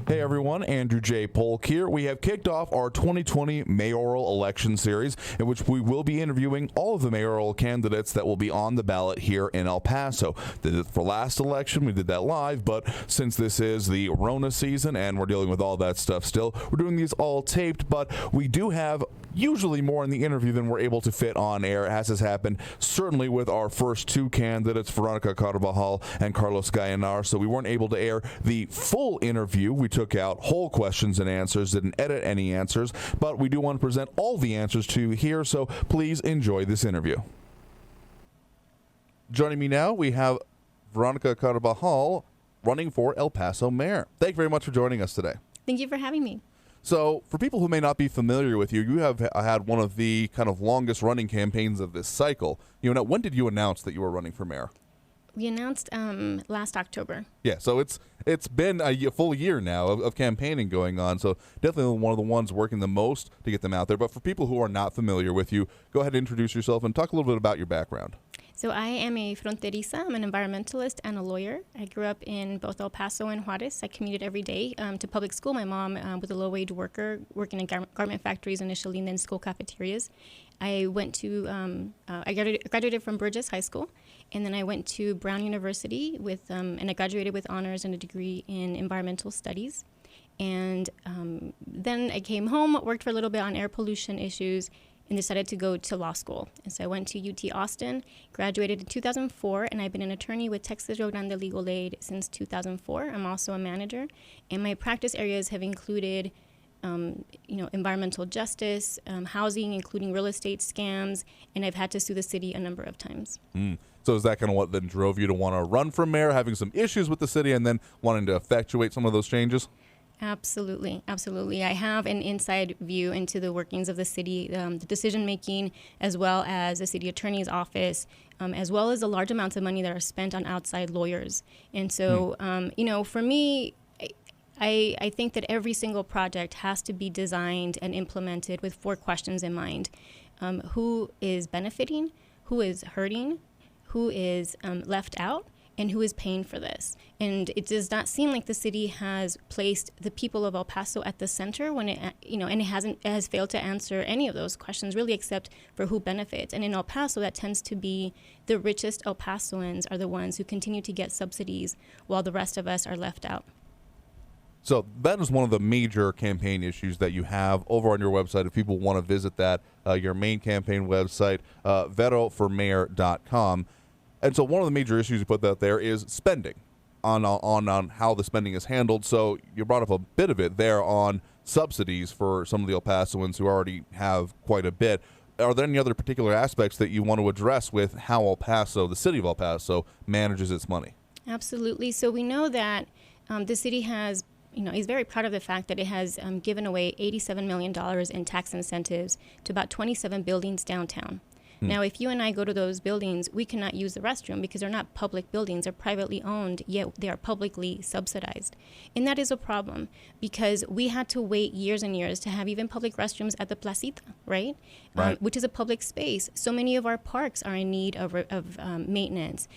Hey everyone, Andrew J. Polk here. We have kicked off our 2020 mayoral election series, in which we will be interviewing all of the mayoral candidates that will be on the ballot here in El Paso. Did it for last election, we did that live, but since this is the Rona season and we're dealing with all that stuff still, we're doing these all taped, but we do have usually more in the interview than we're able to fit on air, as has happened certainly with our first two candidates, Veronica Carbajal and Carlos Gallanar, so we weren't able to air the full interview. We took out whole questions and answers, didn't edit any answers, but we do want to present all the answers to you here, so please enjoy this interview. Joining me now, we have Veronica Carbajal running for El Paso mayor. Thank you very much for joining us today. Thank you for having me. So, for people who may not be familiar with you, you have had one of the kind of longest running campaigns of this cycle. When did you announce that you were running for mayor? We announced last October. Yeah, so it's been a full year now of campaigning going on, so definitely one of the ones working the most to get them out there. But for people who are not familiar with you, go ahead and introduce yourself and talk a little bit about your background. So I am a fronteriza. I'm an environmentalist and a lawyer. I grew up in both El Paso and Juarez. I commuted every day to public school. My mom was a low-wage worker working in garment factories initially and then school cafeterias. I went to, I graduated from Burgess High School, and then I went to Brown University and I graduated with honors and a degree in environmental studies. And then I came home, worked for a little bit on air pollution issues, and decided to go to law school. And so I went to UT Austin, graduated in 2004, and I've been an attorney with Texas Rio Grande Legal Aid since 2004. I'm also a manager, and my practice areas have included environmental justice, housing, including real estate scams, and I've had to sue the city a number of times. So is that kind of what then drove you to want to run for mayor, having some issues with the city and then wanting to effectuate some of those changes? Absolutely. I have an inside view into the workings of the city, the decision-making, as well as the city attorney's office, as well as the large amounts of money that are spent on outside lawyers. And so, for me, I think that every single project has to be designed and implemented with 4 questions in mind. Who is benefiting? Who is hurting? Who is left out? And who is paying for this? And it does not seem like the city has placed the people of El Paso at the center when it has failed to answer any of those questions, really, except for who benefits. And in El Paso, that tends to be the richest El Pasoans are the ones who continue to get subsidies while the rest of us are left out. So that is one of the major campaign issues that you have over on your website. If people want to visit that, your main campaign website, veroformayor.com. And so one of the major issues you put out there is spending on how the spending is handled. So you brought up a bit of it there on subsidies for some of the El Pasoans who already have quite a bit. Are there any other particular aspects that you want to address with how El Paso, the city of El Paso, manages its money? Absolutely. So we know that the city has, is very proud of the fact that it has given away $87 million in tax incentives to about 27 buildings downtown. Now, if you and I go to those buildings, we cannot use the restroom because they're not public buildings. They're privately owned, yet they are publicly subsidized. And that is a problem because we had to wait years and years to have even public restrooms at the Placita, right? Which is a public space. So many of our parks are in need of maintenance.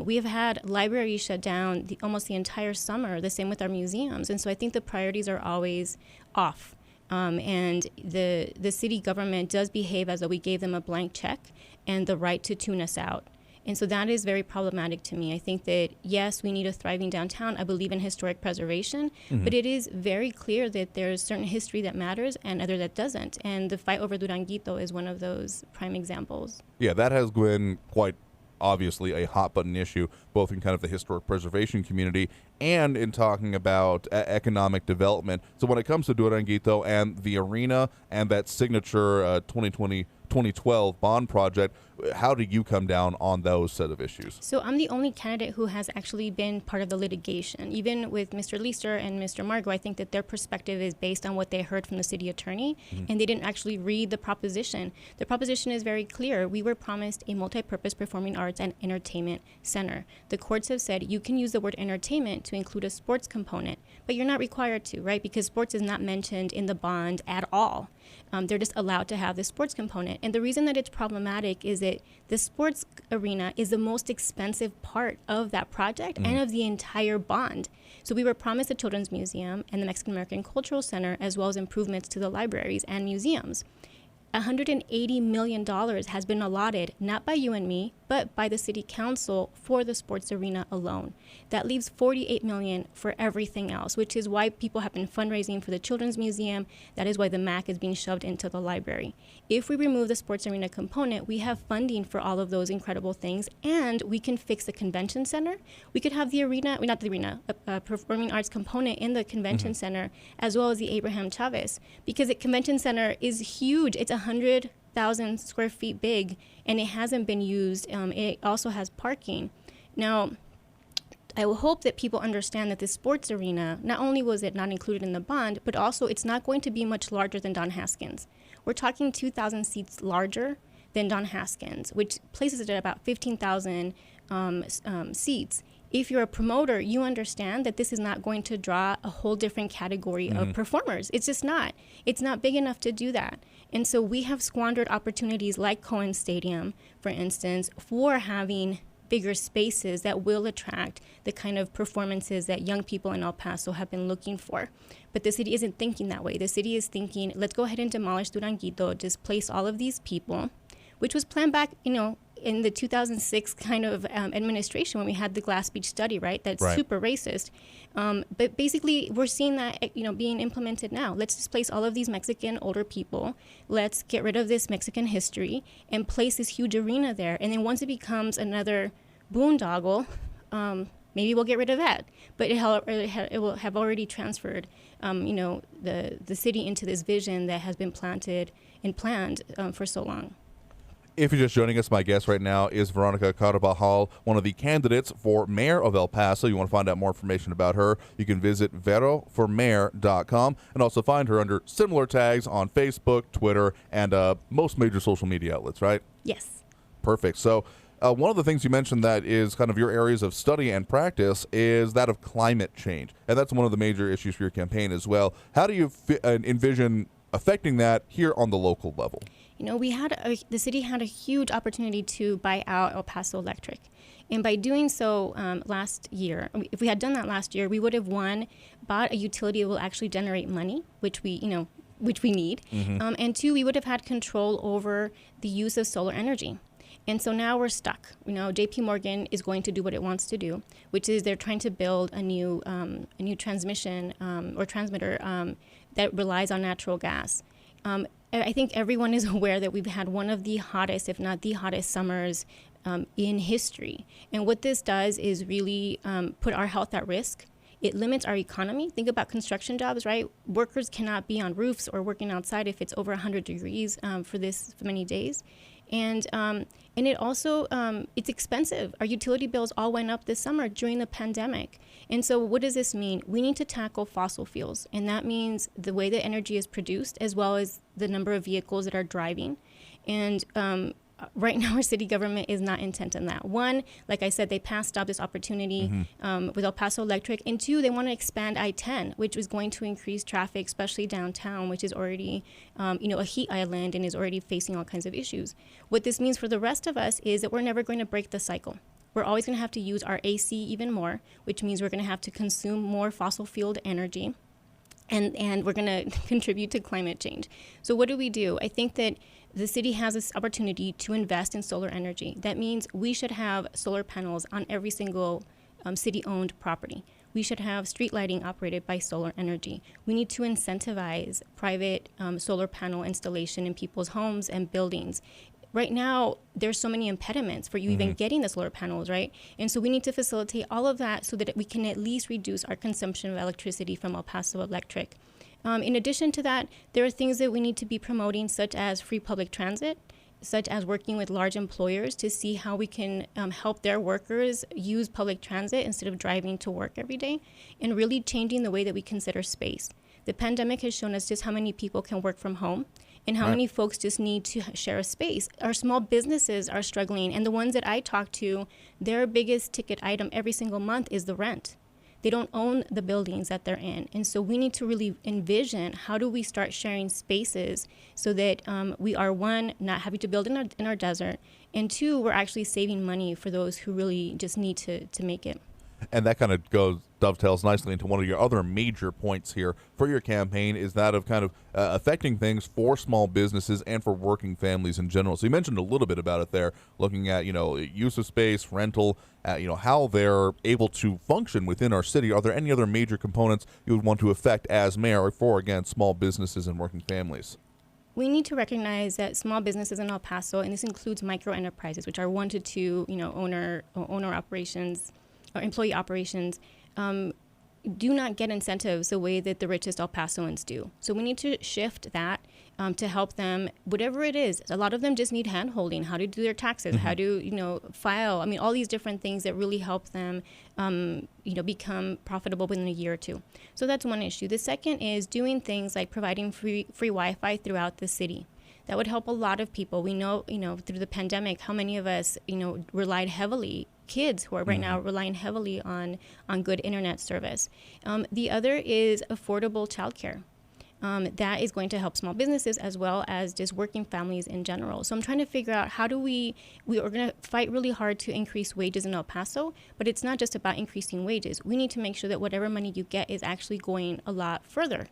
We have had libraries shut down almost the entire summer, the same with our museums. And so I think the priorities are always off. And the city government does behave as though we gave them a blank check and the right to tune us out. And so that is very problematic to me. I think that, yes, we need a thriving downtown. I believe in historic preservation, but it is very clear that there's certain history that matters and other that doesn't. And the fight over Duranguito is one of those prime examples. Yeah, that has been quite obviously a hot button issue, both in kind of the historic preservation community and in talking about economic development. So when it comes to Duranguito and the arena and that signature 2012 bond project, how do you come down on those set of issues? So I'm the only candidate who has actually been part of the litigation. Even with Mr. Leister and Mr. Margo, I think that their perspective is based on what they heard from the city attorney, and they didn't actually read the proposition. The proposition is very clear. We were promised a multi-purpose performing arts and entertainment center. The courts have said you can use the word entertainment to include a sports component, but you're not required to, right? Because sports is not mentioned in the bond at all. They're just allowed to have this sports component. And the reason that it's problematic is that the sports arena is the most expensive part of that project and of the entire bond. So we were promised the Children's Museum and the Mexican American Cultural Center, as well as improvements to the libraries and museums. $180 million has been allotted, not by you and me, but by the city council for the sports arena alone. That leaves $48 million for everything else, which is why people have been fundraising for the Children's Museum. That is why the MAC is being shoved into the library. If we remove the sports arena component, we have funding for all of those incredible things, and we can fix the convention center. We could have the arena, not the arena, a performing arts component in the convention center, as well as the Abraham Chavez, because the convention center is huge. It's 100,000 square feet big, and it hasn't been used. It also has parking. Now, I will hope that people understand that this sports arena, not only was it not included in the bond, but also it's not going to be much larger than Don Haskins. We're talking 2,000 seats larger than Don Haskins, which places it at about 15,000 seats. If you're a promoter, you understand that this is not going to draw a whole different category of performers. It's just not. It's not big enough to do that. And so we have squandered opportunities like Cohen Stadium, for instance, for having bigger spaces that will attract the kind of performances that young people in El Paso have been looking for. But the city isn't thinking that way. The city is thinking, let's go ahead and demolish Duranguito, displace all of these people, which was planned back, in the 2006 kind of administration when we had the Glass Beach study, right? That's super racist. But basically, we're seeing that, being implemented now. Let's displace all of these Mexican older people. Let's get rid of this Mexican history and place this huge arena there. And then once it becomes another boondoggle, maybe we'll get rid of that. But it will have already transferred, the city into this vision that has been planted and planned for so long. If you're just joining us, my guest right now is Veronica Carbajal, one of the candidates for mayor of El Paso. You want to find out more information about her, you can visit veroformayor.com and also find her under similar tags on Facebook, Twitter, and most major social media outlets, right? Yes. Perfect. So one of the things you mentioned that is kind of your areas of study and practice is that of climate change. And that's one of the major issues for your campaign as well. How do you envision affecting that here on the local level? The city had a huge opportunity to buy out El Paso Electric. And by doing so last year, if we had done that last year, we would have, bought a utility that will actually generate money, which we need. And two, we would have had control over the use of solar energy. And so now we're stuck. JP Morgan is going to do what it wants to do, which is they're trying to build a new transmission or transmitter that relies on natural gas. I think everyone is aware that we've had one of the hottest, if not the hottest summers in history. And what this does is really put our health at risk. It limits our economy. Think about construction jobs, right? Workers cannot be on roofs or working outside if it's over 100 degrees for many days. And it also, it's expensive. Our utility bills all went up this summer during the pandemic. And so what does this mean? We need to tackle fossil fuels. And that means the way that energy is produced, as well as the number of vehicles that are driving. And right now, our city government is not intent on that. One, like I said, they passed up this opportunity with El Paso Electric. And two, they want to expand I-10, which is going to increase traffic, especially downtown, which is already, a heat island and is already facing all kinds of issues. What this means for the rest of us is that we're never going to break the cycle. We're always going to have to use our AC even more, which means we're going to have to consume more fossil fueled energy. And we're going to contribute to climate change. So what do? I think that the city has this opportunity to invest in solar energy. That means we should have solar panels on every single city-owned property. We should have street lighting operated by solar energy. We need to incentivize private solar panel installation in people's homes and buildings. Right now, there's so many impediments for you even getting the solar panels, right? And so we need to facilitate all of that so that we can at least reduce our consumption of electricity from El Paso Electric. In addition to that, there are things that we need to be promoting, such as free public transit, such as working with large employers to see how we can help their workers use public transit instead of driving to work every day, and really changing the way that we consider space. The pandemic has shown us just how many people can work from home and how many folks just need to share a space. Our small businesses are struggling, and the ones that I talk to, their biggest ticket item every single month is the rent. They don't own the buildings that they're in. And so we need to really envision, how do we start sharing spaces so that we are, one, not having to build in our desert, and two, we're actually saving money for those who really just need to make it. And that kind of dovetails nicely into one of your other major points here for your campaign, is that of kind of affecting things for small businesses and for working families in general. So you mentioned a little bit about it there, looking at, use of space, rental, how they're able to function within our city. Are there any other major components you would want to affect as mayor for, again, small businesses and working families? We need to recognize that small businesses in El Paso, and this includes micro enterprises, which are 1 to 2, owner operations, or employee operations, do not get incentives the way that the richest El Pasoans do. So we need to shift that to help them, whatever it is. A lot of them just need hand-holding, how to do their taxes, how to, file. I mean, all these different things that really help them, become profitable within a year or two. So that's one issue. The second is doing things like providing free Wi-Fi throughout the city. That would help a lot of people. We know, through the pandemic, how many of us, relied heavily, kids who are right now relying heavily on good internet service. The other is affordable childcare. That is going to help small businesses as well as just working families in general. So I'm trying to figure out, how do we are going to fight really hard to increase wages in El Paso, but it's not just about increasing wages. We need to make sure that whatever money you get is actually going a lot further.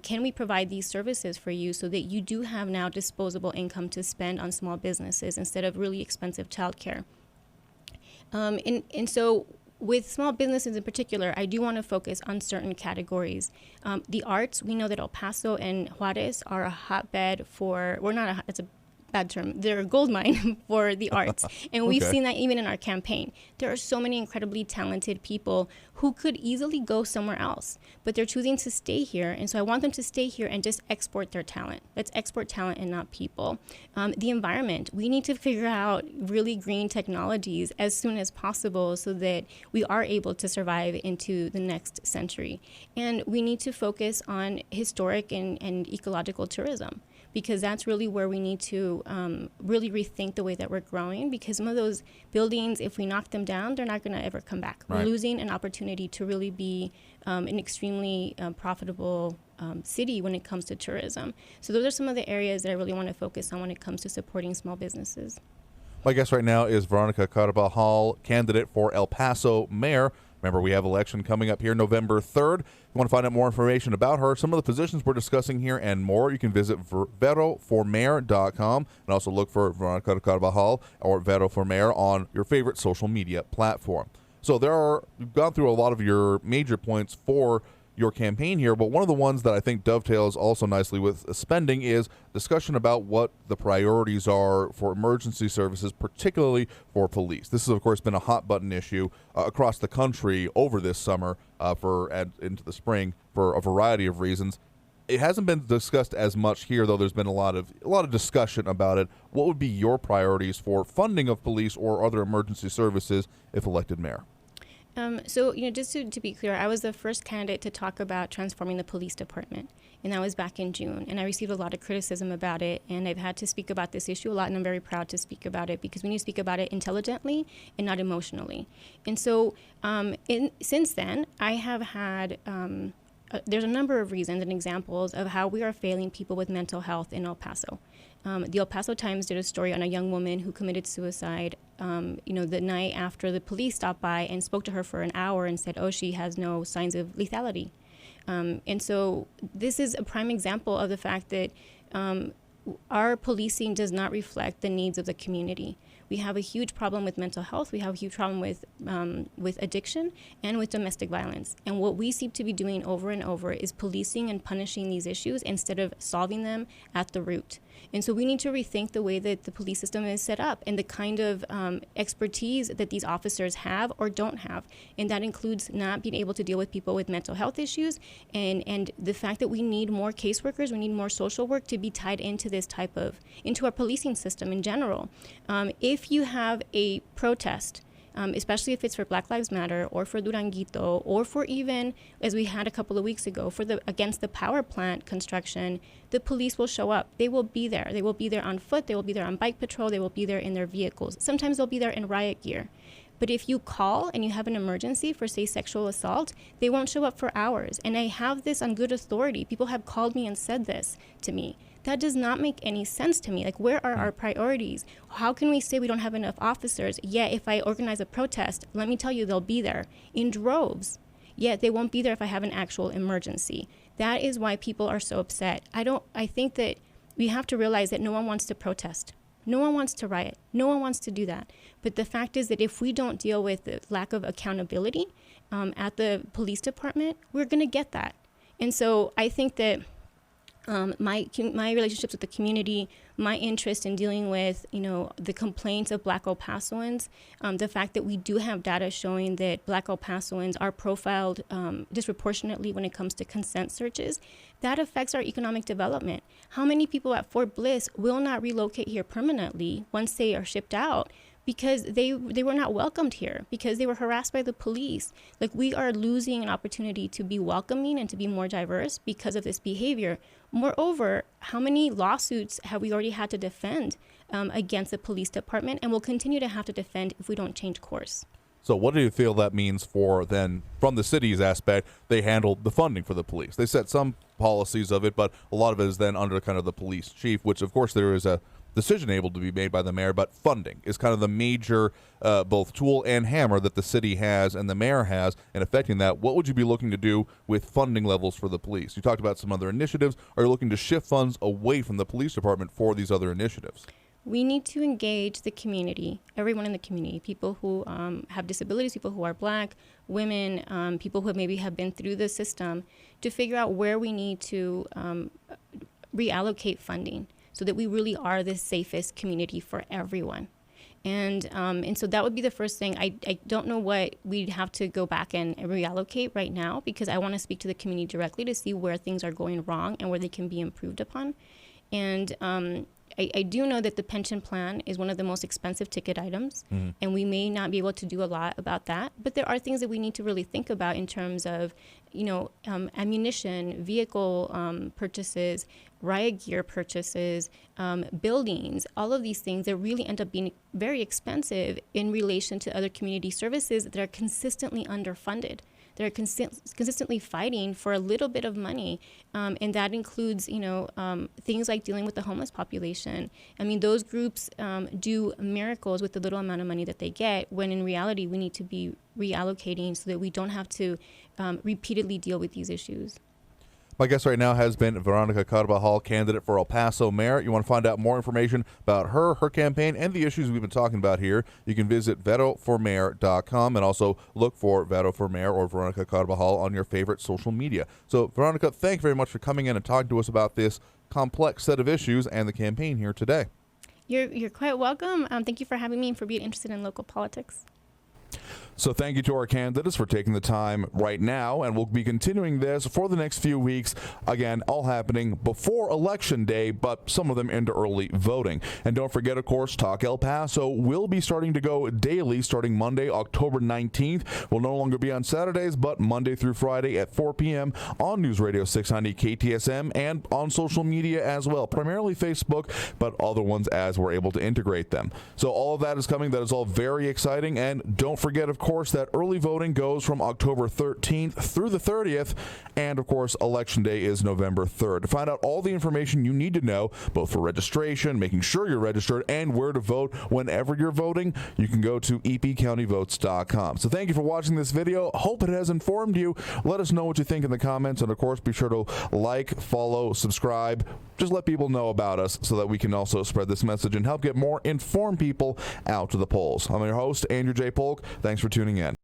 Can we provide these services for you so that you do have now disposable income to spend on small businesses instead of really expensive childcare? And so with small businesses in particular, I do want to focus on certain categories. The arts, we know that El Paso and Juarez are a hotbed for, it's a bad term, they're a gold mine for the arts. And we've seen that even in our campaign. There are so many incredibly talented people who could easily go somewhere else, but they're choosing to stay here. And so I want them to stay here and just export their talent. Let's export talent and not people. The environment, we need to figure out really green technologies as soon as possible so that we are able to survive into the next century. And we need to focus on historic and ecological tourism, because that's really where we need to really rethink the way that we're growing, because some of those buildings, if we knock them down, they're not going to ever come back. Right. We're losing an opportunity to really be an extremely profitable city when it comes to tourism. So those are some of the areas that I really want to focus on when it comes to supporting small businesses. My guest right now is Veronica Carbajal, candidate for El Paso mayor. Remember, we have election coming up here November 3rd. If you want to find out more information about her, some of the positions we're discussing here and more, you can visit veroformayor.com and also look for Veronica Carbajal or Vero for Mayor on your favorite social media platform. So we've gone through a lot of your major points for your campaign here, but one of the ones that I think dovetails also nicely with spending is discussion about what the priorities are for emergency services, particularly for police. This has, of course, been a hot button issue across the country over this summer into the spring for a variety of reasons. It hasn't been discussed as much here, though. There's been a lot of discussion about it. What would be your priorities for funding of police or other emergency services if elected mayor? So, just to be clear, I was the first candidate to talk about transforming the police department, and that was back in June. And I received a lot of criticism about it, and I've had to speak about this issue a lot, and I'm very proud to speak about it because we need to speak about it intelligently and not emotionally. And so, since then, I have had there's a number of reasons and examples of how we are failing people with mental health in El Paso. The El Paso Times did a story on a young woman who committed suicide, the night after the police stopped by and spoke to her for an hour and said, she has no signs of lethality. And so this is a prime example of the fact that our policing does not reflect the needs of the community. We have a huge problem with mental health. We have a huge problem with addiction and with domestic violence. And what we seem to be doing over and over is policing and punishing these issues instead of solving them at the root. And so we need to rethink the way that the police system is set up and the kind of expertise that these officers have or don't have. And that includes not being able to deal with people with mental health issues and the fact that we need more caseworkers, we need more social work to be tied into this into our policing system in general. If you have a protest, especially if it's for Black Lives Matter or for Duranguito or for even, as we had a couple of weeks ago, against the power plant construction, the police will show up. They will be there. They will be there on foot. They will be there on bike patrol. They will be there in their vehicles. Sometimes they'll be there in riot gear. But if you call and you have an emergency for, say, sexual assault, they won't show up for hours. And I have this on good authority. People have called me and said this to me. That does not make any sense to me. Like, where are our priorities? How can we say we don't have enough officers? Yet, if I organize a protest, let me tell you, they'll be there in droves. Yet, they won't be there if I have an actual emergency. That is why people are so upset. I think that we have to realize that no one wants to protest. No one wants to riot. No one wants to do that. But the fact is that if we don't deal with the lack of accountability at the police department, we're going to get that. And so I think that my relationships with the community, my interest in dealing with, the complaints of Black El Pasoans, the fact that we do have data showing that Black El Pasoans are profiled disproportionately when it comes to consent searches, that affects our economic development. How many people at Fort Bliss will not relocate here permanently once they are shipped out? Because they were not welcomed here, because they were harassed by the police. Like, we are losing an opportunity to be welcoming and to be more diverse because of this behavior. Moreover, how many lawsuits have we already had to defend against the police department, and will continue to have to defend if we don't change course? So what do you feel that means for then, from the city's aspect, they handled the funding for the police? They set some policies of it, but a lot of it is then under kind of the police chief, which of course there is a decision able to be made by the mayor, but funding is kind of the major both tool and hammer that the city has and the mayor has in affecting that. What would you be looking to do with funding levels for the police? You talked about some other initiatives. Are you looking to shift funds away from the police department for these other initiatives? We need to engage the community, everyone in the community, people who have disabilities, people who are Black, women, people who maybe have been through the system, to figure out where we need to reallocate funding, so that we really are the safest community for everyone. And so that would be the first thing. I don't know what we'd have to go back and reallocate right now, because I want to speak to the community directly to see where things are going wrong and where they can be improved upon. And I do know that the pension plan is one of the most expensive ticket items, and we may not be able to do a lot about that. But there are things that we need to really think about in terms of, ammunition, vehicle purchases, riot gear purchases, buildings, all of these things that really end up being very expensive in relation to other community services that are consistently underfunded. They're consistently fighting for a little bit of money, and that includes, things like dealing with the homeless population. I mean, those groups do miracles with the little amount of money that they get, when in reality we need to be reallocating so that we don't have to repeatedly deal with these issues. My guest right now has been Veronica Carbajal, candidate for El Paso mayor. You want to find out more information about her campaign, and the issues we've been talking about here, you can visit veroformayor.com and also look for Vero for Mayor or Veronica Carbajal on your favorite social media. So, Veronica, thank you very much for coming in and talking to us about this complex set of issues and the campaign here today. You're quite welcome. Thank you for having me and for being interested in local politics. So thank you to our candidates for taking the time right now, and we'll be continuing this for the next few weeks. Again, all happening before Election Day, but some of them into early voting. And don't forget, of course, Talk El Paso will be starting to go daily starting Monday, October 19th. Will no longer be on Saturdays, but Monday through Friday at 4 p.m. on News Radio 690 KTSM and on social media as well, primarily Facebook, but other ones as we're able to integrate them. So all of that is coming. That is all very exciting. And don't forget, of course, that early voting goes from October 13th through the 30th, and of course Election Day is November 3rd. To find out all the information you need to know, both for registration, making sure you're registered, and where to vote whenever you're voting, you can go to epcountyvotes.com. So thank you for watching this video. Hope it has informed you. Let us know what you think in the comments, and of course be sure to like, follow, subscribe. Just let people know about us so that we can also spread this message and help get more informed people out to the polls. I'm your host, Andrew J. Polk. Thanks for tuning in.